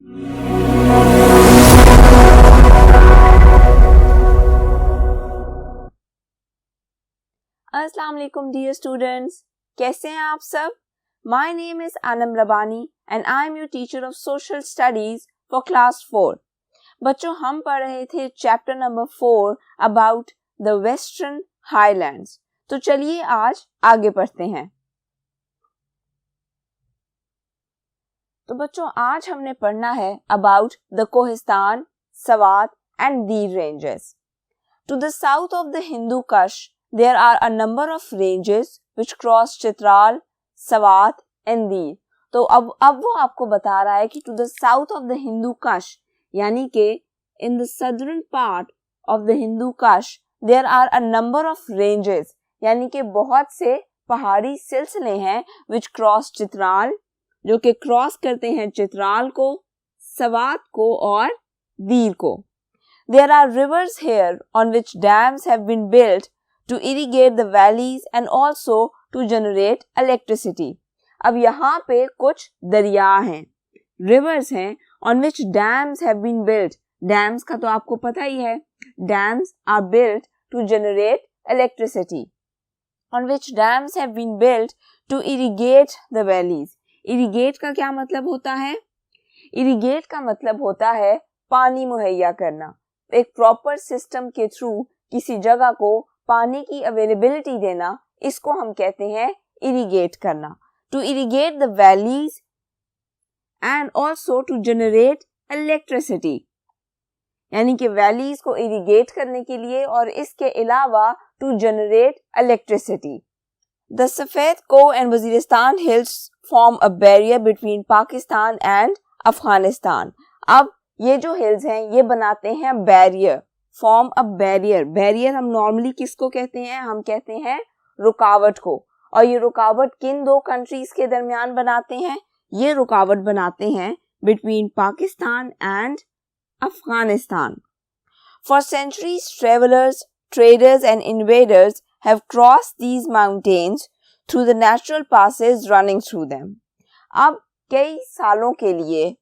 अस्सलाम वालेकुम dear students, कैसे हैं आप सब? My name is Anam Rabbani and I am your teacher of social studies for class 4। बच्चों, हम पढ़ रहे थे chapter number 4 about the western highlands. तो चलिए आज आगे पढ़ते हैं। तो बच्चों, आज हमने पढ़ना है about the Kohistan, Swat and Dir ranges. To the south of the Hindu Kush there are a number of ranges which cross Chitral, Swat and Dir. तो अब वो आपको बता रहा है कि to the south of the Hindu Kush, यानी कि in the southern part of the Hindu Kush there are a number of ranges, यानी कि बहुत से पहाड़ी सिलसिले हैं which cross चित्राल, जो कि क्रॉस करते हैं चित्राल को, सवात को और दीर को। There are rivers here on which dams have been built to irrigate the valleys and also to generate electricity। अब यहाँ पे कुछ दरिया हैं, rivers हैं on which dams have been built। dams का तो आपको पता ही है, dams are built to generate electricity। on which dams have been built to irrigate the valleys। irrigate का क्या मतलब होता है? irrigate का मतलब होता है पानी मुहैया करना, एक प्रॉपर सिस्टम के थ्रू किसी जगह को पानी की अवेलेबिलिटी देना, इसको हम कहते हैं इरिगेट करना। To irrigate the valleys and also to generate electricity, यानी कि वैलीज को इरिगेट करने के लिए और इसके अलावा टू जनरेट इलेक्ट्रिसिटी। द सफेद को and Waziristan hills form a barrier between Pakistan and Afghanistan. अब ये जो हिल्स हैं ये बनाते हैं barrier, form a barrier. Barrier हम नॉर्मली किसको कहते हैं? हम कहते हैं रुकावट को। और ये रुकावट किन दो कंट्रीज के दरमियान बनाते हैं? ये रुकावट बनाते हैं between Pakistan and Afghanistan. For centuries travellers, traders and invaders have crossed these mountains through the natural passes running through them. अब कई सालों के लिए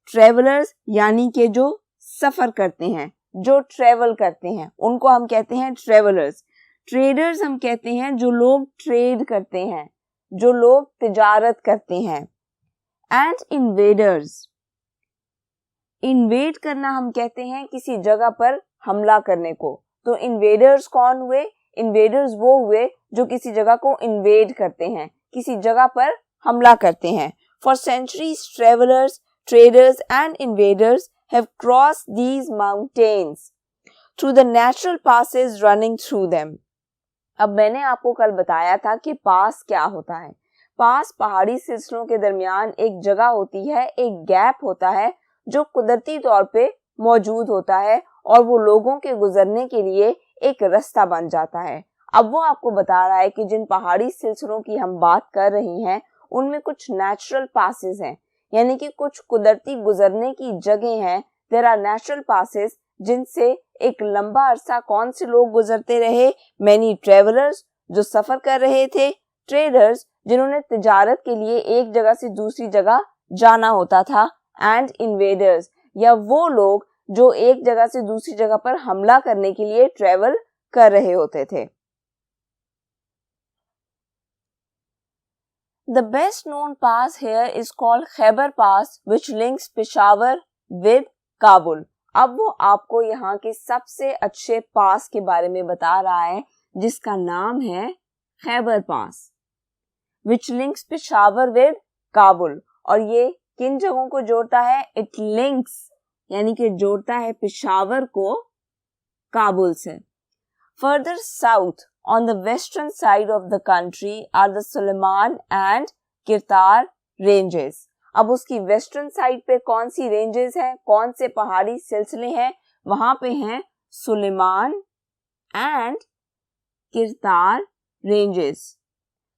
ट्रेवलर्स यानी कि जो सफर करते हैं, जो ट्रेवल करते हैं, उनको हम कहते हैं ट्रेवलर्स। ट्रेडर्स हम कहते हैं जो लोग ट्रेड करते हैं, जो लोग तिजारत करते हैं। एंड इन्वेडर्स, इन्वेड करना हम कहते हैं किसी जगह पर हमला करने को। तो इन्वेडर्स कौन हुए? इन्वेडर्स वो हुए जो किसी जगह को इन्वेड करते हैं, किसी जगह पर हमला करते हैं। For centuries travellers, traders and invaders have crossed these mountains through the natural passes running through them। अब मैंने आपको कल बताया था कि पास क्या होता है। पास पहाड़ी सिलसिलों के दरमियान एक जगह होती है, एक गैप होता है जो कुदरती तौर पे मौजूद होता है और वो लोगों के गुजरने के लिए एक रास्ता बन जाता है। अब वो आपको बता रहा है कि जिन पहाड़ी सिलसिलों की हम बात कर रहे हैं उनमें कुछ नेचुरल पासेस हैं, यानी कि कुछ कुदरती गुजरने की जगह हैं। देयर आर नेचुरल पासेस जिनसे एक लंबा अरसा कौन से लोग गुजरते रहे? मैनी ट्रेवलर्स जो सफर कर रहे थे, ट्रेडर्स जिन्होंने तिजारत के लिए एक जगह से दूसरी जगह जाना होता था, एंड इन्वेडर्स या वो लोग जो एक जगह से दूसरी जगह पर हमला करने के लिए ट्रेवल कर रहे होते थे। The best known pass here is called Khyber Pass, which links Peshawar with Kabul। अब वो आपको यहाँ के सबसे अच्छे पास के बारे में बता रहा है जिसका नाम है खैबर पास, which links Peshawar with Kabul। और ये किन जगहों को जोड़ता है? It links यानी कि जोड़ता है पेशावर को काबुल से। Further south on the western side of the country are the Suleiman and Kirtar ranges। अब उसकी वेस्टर्न साइड पे कौन सी रेंजेस हैं, कौन से पहाड़ी सिलसिले हैं? वहां पे हैं सुलेमान एंड किरतार रेंजेस।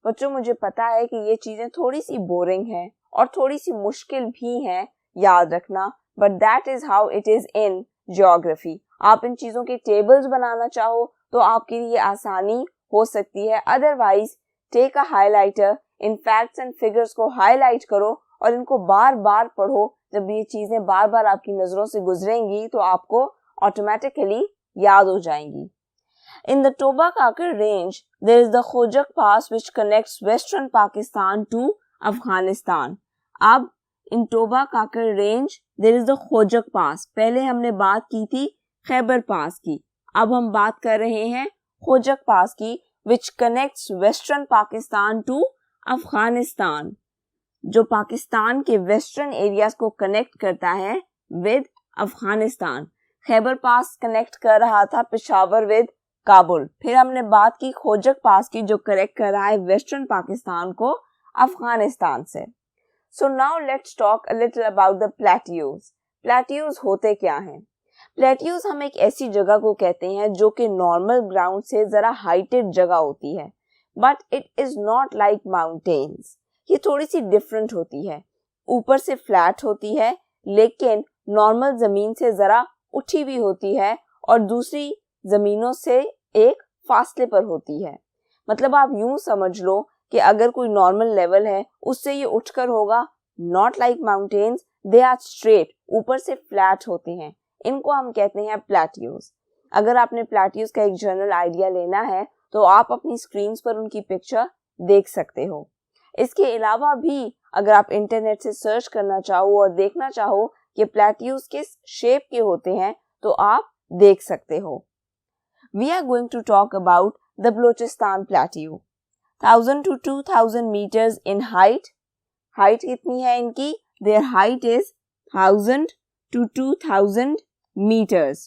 बच्चों, मुझे पता है कि ये चीजें थोड़ी सी बोरिंग हैं और थोड़ी सी मुश्किल भी हैं याद रखना, but that is how it is in geography. आप इन चीजों के टेबल्स बनाना चाहो तो आपके लिए आसानी हो सकती है, अदरवाइज टेक अ हाइलाइटर, इन फैक्ट्स एंड फिगर्स को हाईलाइट करो और इनको बार बार पढ़ो जब ये चीजें बार बार आपकी नजरों से गुजरेंगी तो आपको ऑटोमेटिकली याद हो जाएंगी. In the Toba Kakar range, there is the Khojak Pass which connects western Pakistan to Afghanistan. अब in Toba Kakar range, there is the Khojak Pass. पहले हमने बात की थी खैबर पास की. अब हम बात कर रहे हैं खोजक पास की, which connects western Pakistan to Afghanistan. जो पाकिस्तान के वेस्टर्न एरियाज को कनेक्ट करता है with Afghanistan. Khyber pass connect कर रहा था पेशावर विद काबुल. फिर हमने बात की खोजक पास की जो कनेक्ट कर रहा है वेस्टर्न पाकिस्तान को अफगानिस्तान से. So now let's talk a little about the plateaus. Plateaus होते क्या हैं? प्लेट्यूज हम एक ऐसी जगह को कहते हैं जो कि नॉर्मल ग्राउंड से जरा हाइटेड जगह होती है, but it is not like mountains. ये थोड़ी सी डिफरेंट होती है. ऊपर से फ्लैट होती है लेकिन नॉर्मल जमीन से जरा उठी हुई होती है और दूसरी जमीनों से एक फासले पर होती है. मतलब आप यूं समझ लो कि अगर कोई नॉर्मल लेवल है उससे ये उठकर होगा. Not like mountains, they are straight, ऊपर से फ्लैट होते हैं. इनको हम कहते हैं प्लेट्यूज. अगर आपने प्लेट्यूज का एक जनरल आइडिया लेना है तो आप अपनी स्क्रीन्स पर उनकी पिक्चर देख सकते हो. इसके अलावा भी अगर आप इंटरनेट से सर्च करना चाहो और देखना चाहो कि प्लेट्यूज किस शेप के होते हैं तो आप देख सकते हो. We are going to talk about the Balochistan Plateau. 1000 to 2000 meters in height. Height कितनी है इनकी? Their height is 1000 to 2000 meters.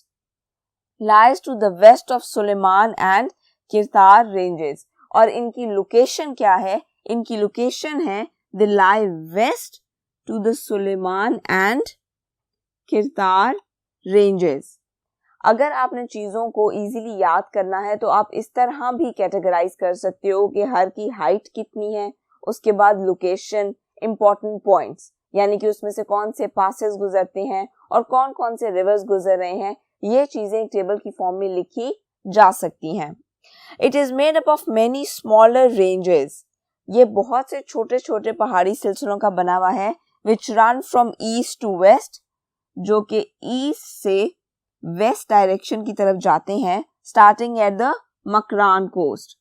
Lies to the west of Suleiman and Kirtar ranges. और इनकी लोकेशन क्या है? इनकी लोकेशन है they lie west to the Suleiman and Kirtar ranges. अगर आपने चीज़ों को इजीली याद करना है तो आप इस तरह भी कैटेगराइज कर सकते हो कि हर की हाइट कितनी है, उसके बाद लोकेशन, इंपॉर्टेंट पॉइंट्स, यानी कि उसमें से कौन से पासेस गुजरते हैं और कौन कौन से रिवर्स गुजर रहे हैं. ये चीज़ें एक टेबल की फॉर्म में लिखी जा सकती हैं. It is made up of many smaller ranges. ये बहुत से छोटे छोटे पहाड़ी सिलसिलों का बना हुआ है which run from east to west, जो कि ईस्ट से वेस्ट डायरेक्शन की तरफ जाते हैं, starting at the Makran coast.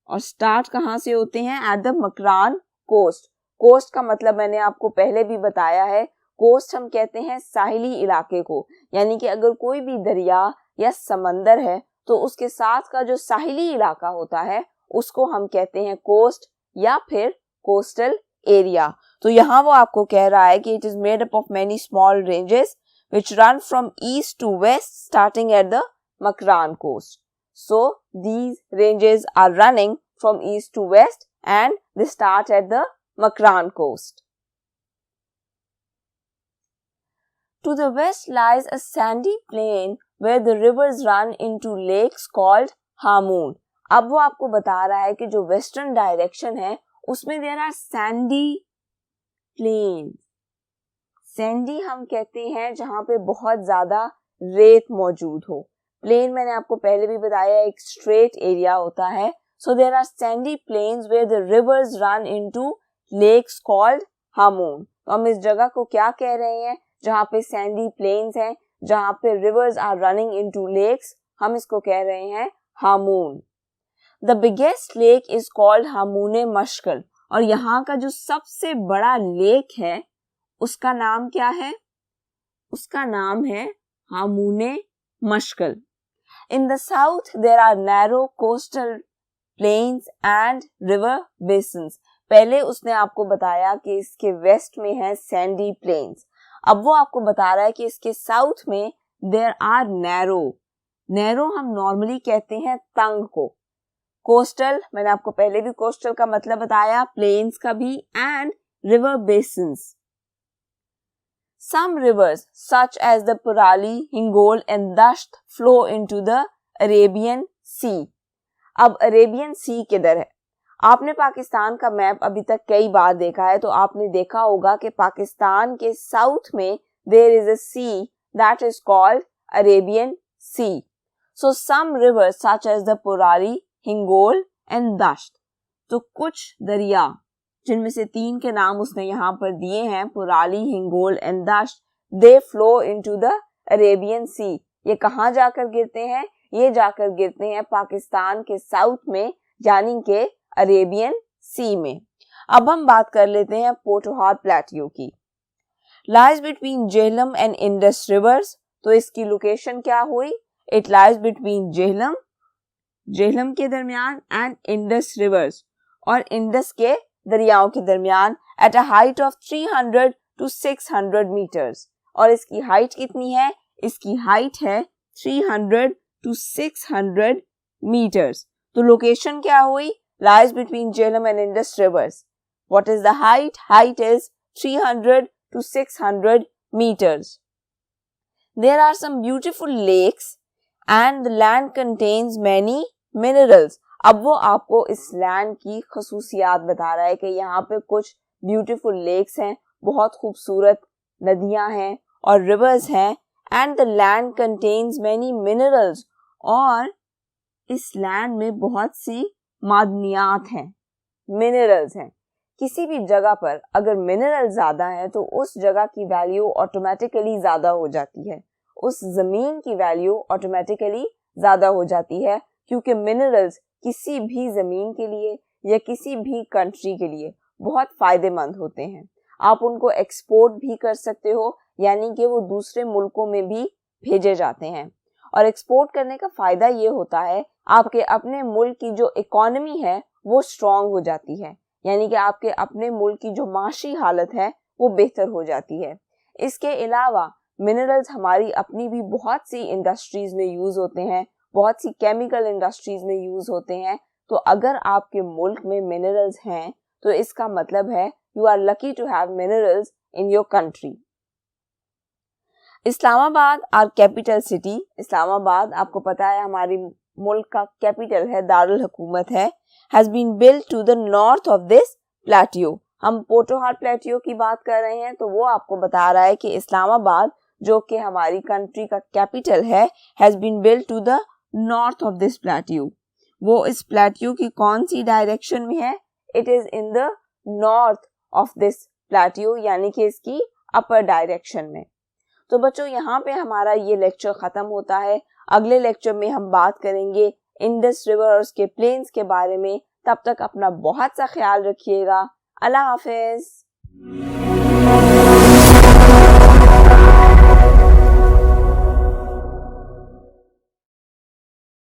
और स्टार्ट कहाँ से होते हैं? At the Makran coast. Coast का मतलब मैंने आपको पहले भी बताया है. कोस्ट हम कहते हैं साहिली इलाके को, यानी कि अगर कोई भी दरिया या समंदर है तो उसके साथ का जो साहिली इलाका होता है उसको हम कहते हैं कोस्ट या फिर कोस्टल एरिया. तो यहाँ वो आपको कह रहा है कि it is made up of many small ranges which run from east to west starting at the Makran coast. So these ranges are running from east to west and they start at the Makran coast. To the west lies a sandy plain where the rivers run into lakes called Hamoon. अब वो आपको बता रहा है कि जो western direction है उसमें there are sandy plains. Sandy हम कहते हैं जहां पे बहुत ज्यादा रेत मौजूद हो. प्लेन मैंने आपको पहले भी बताया एक स्ट्रेट एरिया होता है. So there are sandy plains where the rivers run into lakes called Hamun. तो हम इस जगह को क्या कह रहे हैं? जहां पे सैंडी प्लेन्स हैं, जहां पे rivers are running into lakes, हम इसको कह रहे हैं Hamun. The biggest lake is called Hamune Mashkel. और यहाँ का जो सबसे बड़ा लेक है उसका नाम क्या है? उसका नाम है Hamune Mashkel. In the south there are narrow coastal plains and river basins. पहले उसने आपको बताया कि इसके वेस्ट में है सैंडी प्लेन्स. अब वो आपको बता रहा है कि इसके साउथ में देयर आर नैरो. नैरो हम नॉर्मली कहते हैं तंग को. कोस्टल मैंने आपको पहले भी कोस्टल का मतलब बताया, प्लेन्स का भी, and river basins. Some rivers such as the Purali, Hingol and Dasht flow into the Arabian Sea. अब अरेबियन सी किधर है? आपने पाकिस्तान का मैप अभी तक कई बार देखा है तो आपने देखा होगा कि पाकिस्तान के साउथ में there is a sea that is called Arabian Sea. So some rivers such as the Purali, Hingol and Dasht. तो कुछ दरिया जिनमें से 3 के नाम उसने यहाँ पर दिए हैं, Porali, Hingol and Dasht. They flow into the Arabian Sea. ये कहाँ जाकर गिरते हैं? ये जाकर गिरते हैं पाकिस्तान के साउथ में, यानी के अरेबियन सी में। अब हम बात कर लेते हैं पोटोहार प्लेट्यू की। Lies between Jhelum and Indus reverse. तो इसकी लोकेशन क्या हुई? इट लाइज बिटवीन जेहलम के दरमियान एंड इंडस रिवर्स, और इंडस के दरियाओं के दरमियान, at a height of 300 to 600 meters. और इसकी हाइट कितनी है? इसकी हाइट है 300 to 600 मीटर्स। तो लोकेशन क्या हुई? Lies between Jhelum and Indus reverse. What is the height? Height is 300 to 600 meters. There are some beautiful lakes and the land contains many minerals. अब वो आपको इस लैंड की खसूसियात बता रहा है कि यहाँ पे कुछ ब्यूटीफुल लेक्स हैं, बहुत खूबसूरत नदियाँ हैं और रिवर्स हैं, and the land contains many minerals, और इस लैंड में बहुत सी मादनियात हैं, मिनरल्स हैं। किसी भी जगह पर अगर मिनरल ज्यादा है तो उस जगह की वैल्यू ऑटोमेटिकली ज्यादा हो जाती है, उस जमीन की वैल्यू ऑटोमेटिकली ज्यादा हो जाती है, क्योंकि मिनरल्स किसी भी जमीन के लिए या किसी भी कंट्री के लिए बहुत फायदेमंद होते हैं। आप उनको एक्सपोर्ट भी कर सकते हो, यानी कि वो दूसरे मुल्कों में भी भेजे जाते हैं। और एक्सपोर्ट करने का फायदा ये होता है, आपके अपने मुल्क की जो इकोनॉमी है वो स्ट्रांग हो जाती है, यानी कि आपके अपने मुल्क की जो माशी हालत है वो बेहतर हो जाती है। इसके अलावा मिनरल्स हमारी अपनी भी बहुत सी इंडस्ट्रीज में यूज होते हैं, बहुत सी केमिकल इंडस्ट्रीज में यूज होते हैं। तो अगर आपके मुल्क में मिनरल्स हैं तो इसका मतलब है you are lucky to have minerals in your country. Islamabad our capital city. Islamabad आपको पता है हमारी मुल्क का कैपिटल है, दारुल हुकूमत है, has been built to the north of this plateau। हम पोटोहार प्लेट्यू की बात कर रहे हैं तो वो आपको बता रहा है कि इस्लामाबाद जो कि हमारी कंट्री का कैपिटल है, has been built to the north of this plateau। वो इस प्लेट्यू की कौन सी डायरेक्शन में है? It is in the north of this plateau, यानी कि इसकी अपर डायरेक्शन में। तो बच्चों यहाँ पे हमारा ये लेक्चर खत्म होता है। अगले लेक्चर में हम बात करेंगे इंडस रिवर और उसके प्लेन्स के बारे में। तब तक अपना बहुत सा ख्याल रखिएगा। अल्लाह हाफिज।